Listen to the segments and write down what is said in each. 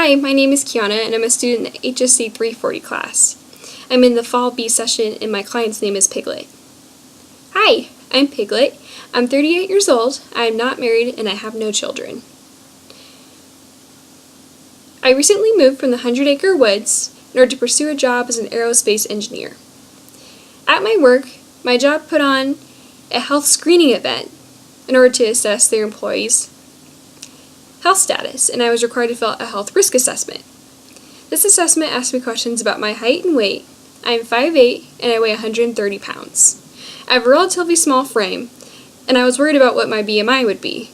Hi, my name is Kiana and I'm a student in the HSC340 class. I'm in the Fall B session and my client's name is Piglet. Hi, I'm Piglet. I'm 38 years old, I am not married, and I have no children. I recently moved from the 100-acre woods in order to pursue a job as an aerospace engineer. At my work, my job put on a health screening event in order to assess their employees' health status, and I was required to fill out a health risk assessment. This assessment asked me questions about my height and weight. I am 5'8", and I weigh 130 pounds. I have a relatively small frame, and I was worried about what my BMI would be.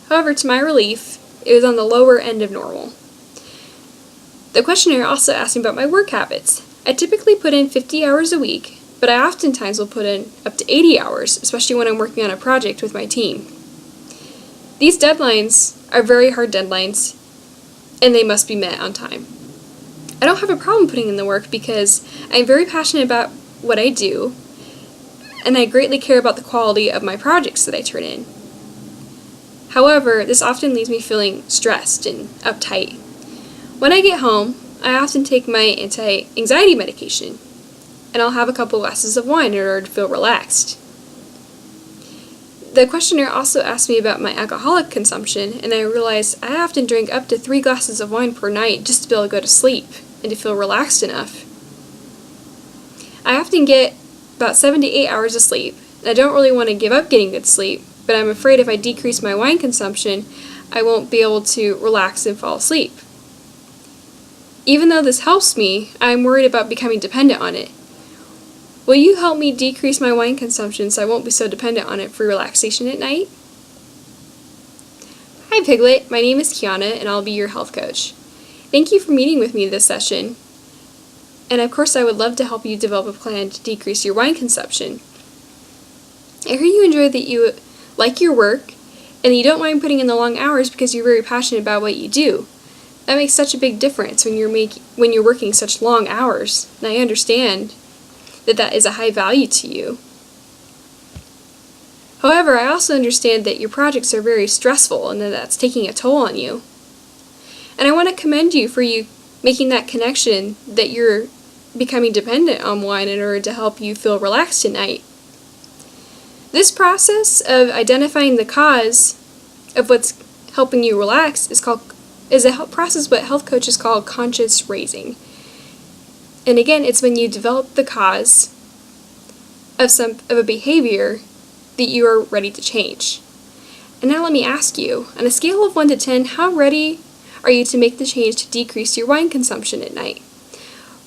However, to my relief, it was on the lower end of normal. The questionnaire also asked me about my work habits. I typically put in 50 hours a week, but I oftentimes will put in up to 80 hours, especially when I'm working on a project with my team. These deadlines are very hard deadlines, and they must be met on time. I don't have a problem putting in the work because I'm very passionate about what I do, and I greatly care about the quality of my projects that I turn in. However, this often leaves me feeling stressed and uptight. When I get home, I often take my anti-anxiety medication, and I'll have a couple glasses of wine in order to feel relaxed. The questionnaire also asked me about my alcoholic consumption, and I realized I often drink up to 3 glasses of wine per night just to be able to go to sleep and to feel relaxed enough. I often get about 7 to 8 hours of sleep, and I don't really want to give up getting good sleep, but I'm afraid if I decrease my wine consumption, I won't be able to relax and fall asleep. Even though this helps me, I'm worried about becoming dependent on it. Will you help me decrease my wine consumption so I won't be so dependent on it for relaxation at night? Hi Piglet, my name is Kiana and I'll be your health coach. Thank you for meeting with me this session. And of course I would love to help you develop a plan to decrease your wine consumption. I hear you enjoy that you like your work and you don't mind putting in the long hours because you're very passionate about what you do. That makes such a big difference when you're working such long hours, and I understand that is a high value to you. However, I also understand that your projects are very stressful and that that's taking a toll on you. And I want to commend you for making that connection that you're becoming dependent on wine in order to help you feel relaxed at night. This process of identifying the cause of what's helping you relax is a process what health coaches call conscious raising. And again, it's when you develop the cause of a behavior that you are ready to change. And now let me ask you, on a scale of 1 to 10, how ready are you to make the change to decrease your wine consumption at night?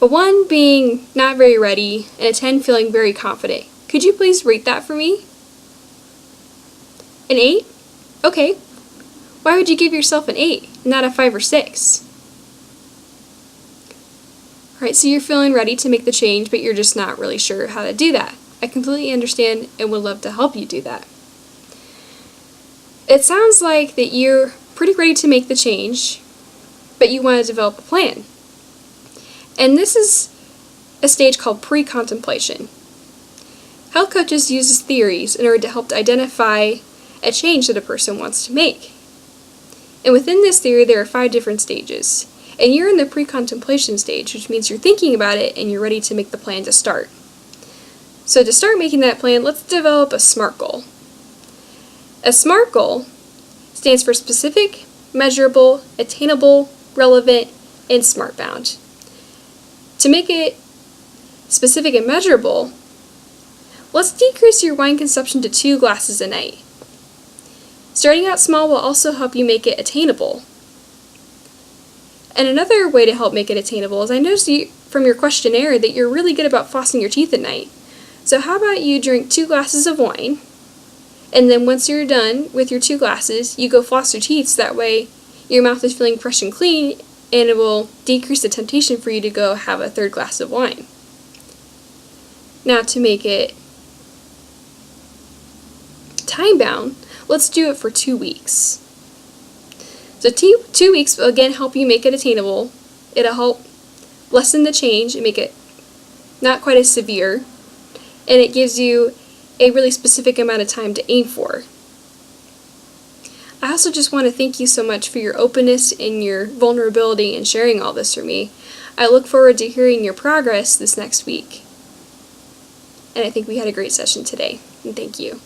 A 1 being not very ready, and a 10 feeling very confident. Could you please rate that for me? An 8? Okay. Why would you give yourself an 8 and not a 5 or 6? Alright, so you're feeling ready to make the change, but you're just not really sure how to do that. I completely understand and would love to help you do that. It sounds like that you're pretty ready to make the change, but you want to develop a plan. And this is a stage called pre-contemplation. Health coaches use theories in order to help to identify a change that a person wants to make. And within this theory, there are 5 different stages. And you're in the pre-contemplation stage, which means you're thinking about it and you're ready to make the plan to start. So to start making that plan, let's develop a SMART goal. A SMART goal stands for specific, measurable, attainable, relevant, and SMART bound. To make it specific and measurable, let's decrease your wine consumption to 2 glasses a night. Starting out small will also help you make it attainable. And another way to help make it attainable is I noticed from your questionnaire that you're really good about flossing your teeth at night. So how about you drink 2 glasses of wine, and then once you're done with your 2 glasses, you go floss your teeth so that way your mouth is feeling fresh and clean, and it will decrease the temptation for you to go have a 3rd glass of wine. Now to make it time-bound, let's do it for 2 weeks. So 2 weeks will again help you make it attainable. It'll help lessen the change and make it not quite as severe. And it gives you a really specific amount of time to aim for. I also just want to thank you so much for your openness and your vulnerability in sharing all this for me. I look forward to hearing your progress this next week. And I think we had a great session today, and thank you.